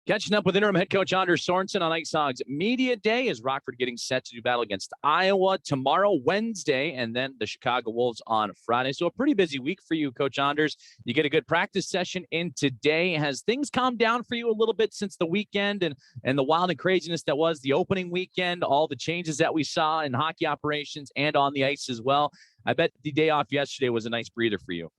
Catching up with interim head coach Anders Sorensen on IceHogs Media Day as Rockford getting set to do battle against Iowa tomorrow, Wednesday, and then the Chicago Wolves on Friday. So a pretty busy week for you, Coach Anders. You get a good practice session in today. Has things calmed down for you a little bit since the weekend and the wild and craziness that was the opening weekend, all the changes that we saw in hockey operations and on the ice as well? I bet the day off yesterday was a nice breather for you.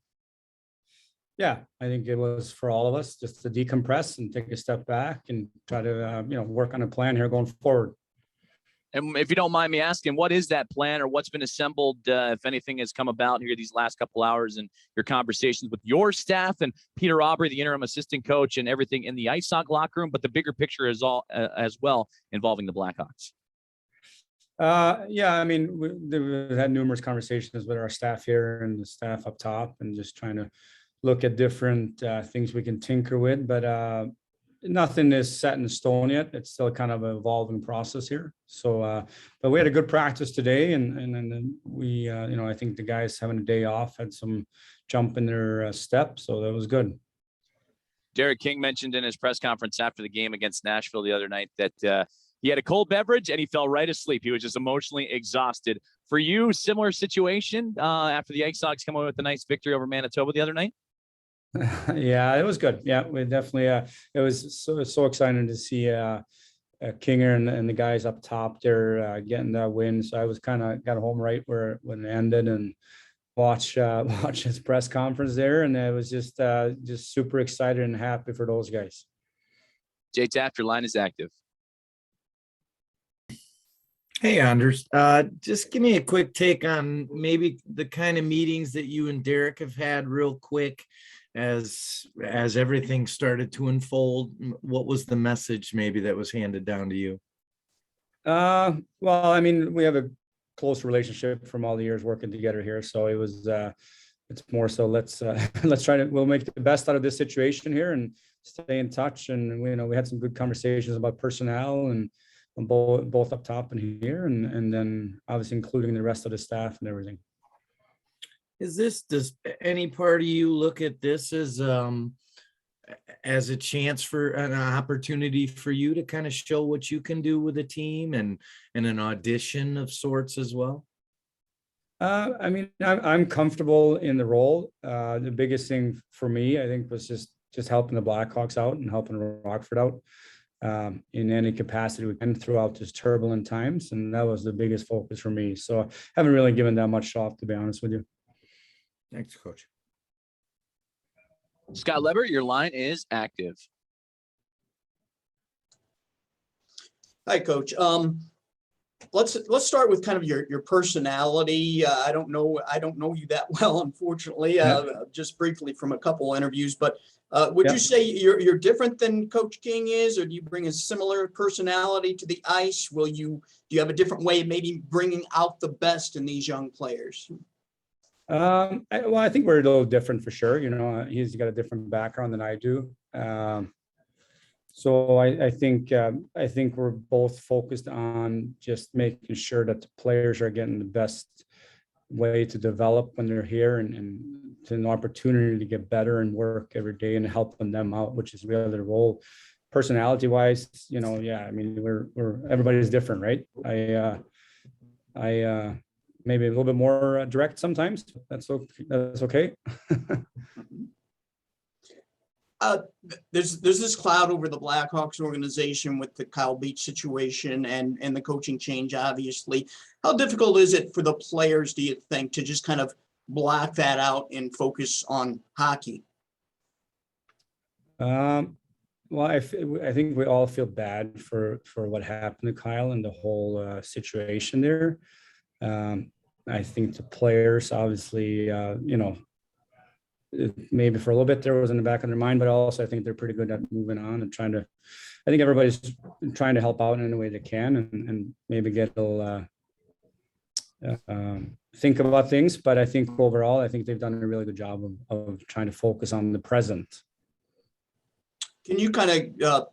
Yeah, I think it was for all of us just to decompress and take a step back and try to, work on a plan here going forward. And if you don't mind me asking, what is that plan or what's been assembled, if anything has come about here these last couple hours and your conversations with your staff and Peter Aubrey, the interim assistant coach, and everything in the IceHog locker room, but the bigger picture is all as well involving the Blackhawks? We've had numerous conversations with our staff here and the staff up top and just trying to look at different things we can tinker with, but nothing is set in stone yet. It's still kind of an evolving process here. So, but we had a good practice today, and then we, I think the guys having a day off had some jump in their step, so that was good. Derek King mentioned in his press conference after the game against Nashville the other night that he had a cold beverage and he fell right asleep. He was just emotionally exhausted. For you, similar situation after the IceHogs come away with a nice victory over Manitoba the other night? Yeah, it was good. Yeah, we definitely, it was so exciting to see Kinger and the guys up top there getting that win. So I was got home right when it ended and watch his press conference there. And it was just super excited and happy for those guys. Jay Taft, your line is active. Hey, Anders, just give me a quick take on maybe the kind of meetings that you and Derek have had real quick as everything started to unfold. What was the message maybe that was handed down to you? Well, I mean, we have a close relationship from all the years working together here. So it was, it's more so let's we'll make the best out of this situation here and stay in touch. And we had some good conversations about personnel and both up top and here, and then obviously including the rest of the staff and everything. Does any part of you look at this as a chance for an opportunity for you to kind of show what you can do with a team and an audition of sorts as well? I mean, I'm comfortable in the role. The biggest thing for me, I think, was just helping the Blackhawks out and helping Rockford out in any capacity we can throughout this turbulent times. And that was the biggest focus for me. So I haven't really given that much thought, to be honest with you. Thanks, Coach. Scott Lebert, your line is active. Hi, Coach. Let's start with kind of your personality. I don't know you that well, unfortunately, just briefly from a couple interviews, but would you say you're different than Coach King is, or do you bring a similar personality to the ice? Do you have a different way of maybe bringing out the best in these young players? I think we're a little different for sure. He's got a different background than I do. So I think we're both focused on just making sure that the players are getting the best way to develop when they're here and to an opportunity to get better and work every day and helping them out, which is really the role. Personality wise, I mean, we're everybody's different, right? I maybe a little bit more direct sometimes. That's okay. There's this cloud over the Blackhawks organization with the Kyle Beach situation and the coaching change, obviously. How difficult is it for the players, do you think, to just kind of block that out and focus on hockey? Well, I think we all feel bad for what happened to Kyle and the whole situation there. I think the players, obviously, maybe for a little bit there was in the back of their mind, but also I think they're pretty good at moving on and I think everybody's trying to help out in any way they can and maybe get a little, think about things. But I think overall, I think they've done a really good job of trying to focus on the present. Can you kind of,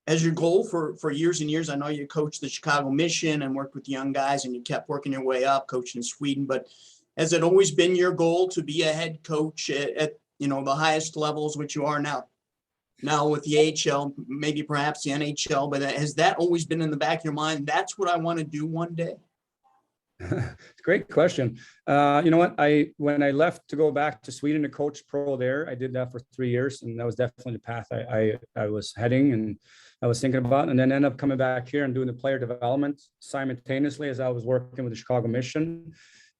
as your goal for years and years, I know you coached the Chicago Mission and worked with young guys and you kept working your way up, coaching in Sweden, but has it always been your goal to be a head coach at the highest levels, which you are now? now with the AHL, maybe perhaps the NHL, but has that always been in the back of your mind? That's what I want to do one day. Great question. You know what? When I left to go back to Sweden to coach pro there, I did that for 3 years, and that was definitely the path I was heading and I was thinking about, and then ended up coming back here and doing the player development simultaneously as I was working with the Chicago Mission.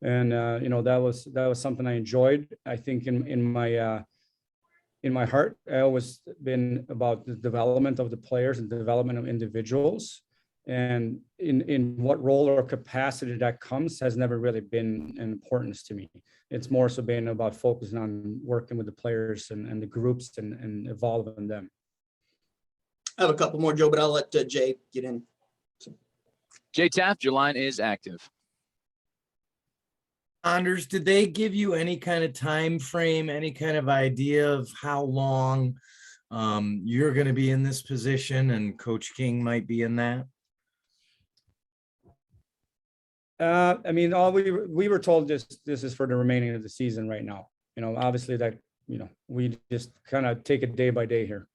And you know, that was something I enjoyed. I think in my heart, I always been about the development of the players and development of individuals. And in what role or capacity that comes has never really been an importance to me. It's more so been about focusing on working with the players and the groups and evolving them. I have a couple more, Joe, but I'll let Jay get in. Jay Taft, your line is active. Anders, did they give you any kind of time frame, any kind of idea of how long you're going to be in this position and Coach King might be in that? I mean, all we were told this is for the remaining of the season right now. You know, obviously that, you know, we just kind of take it day by day here.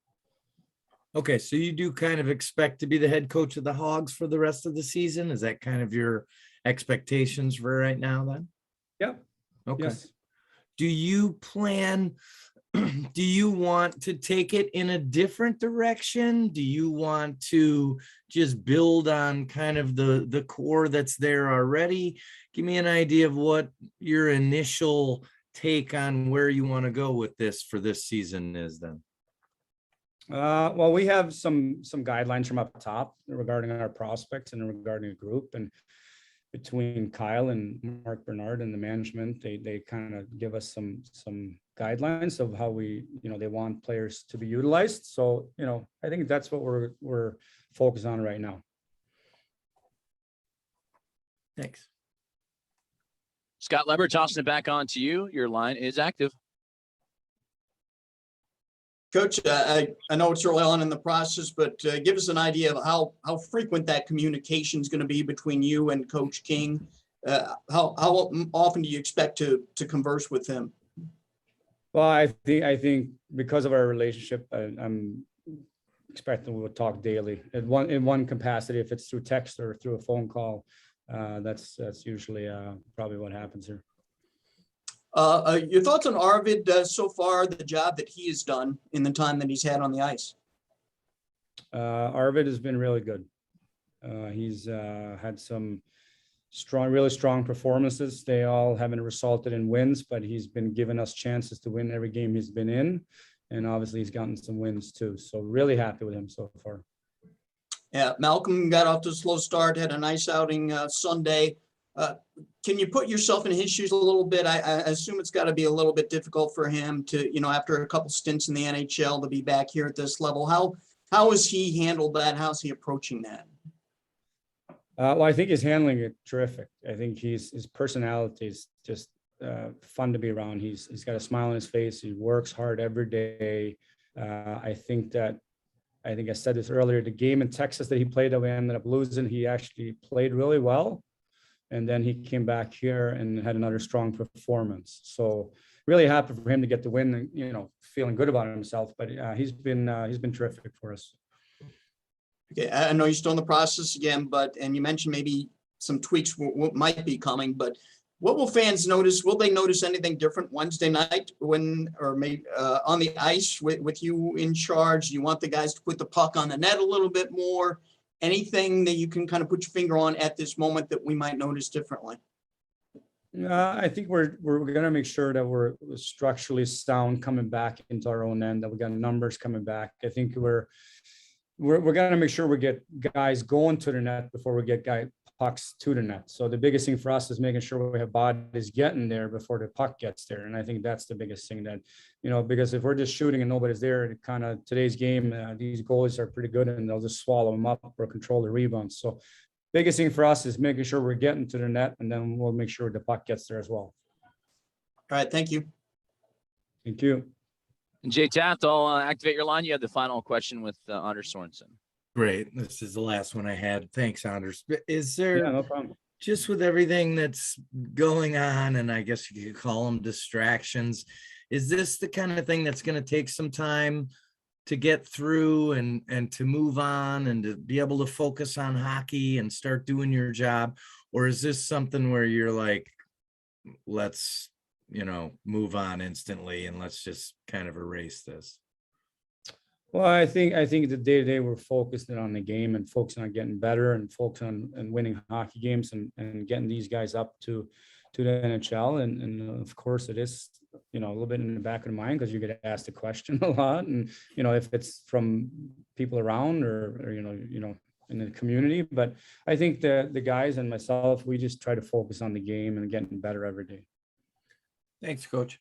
Okay, so you do kind of expect to be the head coach of the Hogs for the rest of the season? Is that kind of your expectations for right now then? Yeah. Okay. Yes. Do you plan, do you want to take it in a different direction? Do you want to just build on kind of the core that's there already? Give me an idea of what your initial take on where you want to go with this for this season is then. Well, we have some guidelines from up top regarding our prospects and regarding the group, and between Kyle and Mark Bernard and the management, they kind of give us some guidelines of how we, you know, they want players to be utilized. So, you know, I think that's what we're focused on right now. Thanks. Scott Leber, tossing it back on to you. Your line is active. Coach, I know it's early on in the process, but give us an idea of how frequent that communication is going to be between you and Coach King. How often do you expect to converse with him? Well, I think because of our relationship, I'm expecting we'll talk daily in one capacity. If it's through text or through a phone call, that's usually probably what happens here. Your thoughts on Arvid so far, the job that he has done in the time that he's had on the ice? Arvid has been really good. He's had some really strong performances. They all haven't resulted in wins, but he's been giving us chances to win every game he's been in. And obviously he's gotten some wins too. So really happy with him so far. Yeah, Malcom got off to a slow start, had a nice outing Sunday. Can you put yourself in his shoes a little bit? I assume it's got to be a little bit difficult for him to, you know, after a couple stints in the NHL to be back here at this level. How has he handled that? How's he approaching that? Well, I think he's handling it terrific. I think his personality is just fun to be around. He's got a smile on his face. He works hard every day. I think I said this earlier, the game in Texas that he played that we ended up losing, he actually played really well. And then he came back here and had another strong performance. So really happy for him to get the win and, you know, feeling good about himself, but he's been terrific for us. Okay, I know you're still in the process again, and you mentioned maybe some tweaks might be coming, but what will fans notice? Will they notice anything different Wednesday night or maybe on the ice with you in charge? Do you want the guys to put the puck on the net a little bit more? Anything that you can kind of put your finger on at this moment that we might notice differently? I think we're going to make sure that we're structurally sound coming back into our own end, that we got numbers coming back. I think we're going to make sure we get guys going to the net before we get pucks to the net. So the biggest thing for us is making sure we have bodies getting there before the puck gets there. And I think that's the biggest thing that, you know, because if we're just shooting and nobody's there, it kind of today's game, these goalies are pretty good and they'll just swallow them up or control the rebounds. So biggest thing for us is making sure we're getting to the net, and then we'll make sure the puck gets there as well. All right. Thank you. Thank you. And Jay Taft, I'll activate your line. You have the final question with Anders Sorensen. Great. This is the last one I had. Thanks, Anders. Is there, no problem. Just with everything that's going on, and I guess you could call them distractions, is this the kind of thing that's going to take some time to get through and to move on and to be able to focus on hockey and start doing your job? Or is this something where you're like, let's, move on instantly and let's just kind of erase this? Well, I think the day to day we're focusing on the game and focusing on getting better and focusing on and winning hockey games and getting these guys up to the NHL. And of course it is, a little bit in the back of the mind because you get asked the question a lot. And, if it's from people around or in the community, but I think the guys and myself, we just try to focus on the game and getting better every day. Thanks, Coach.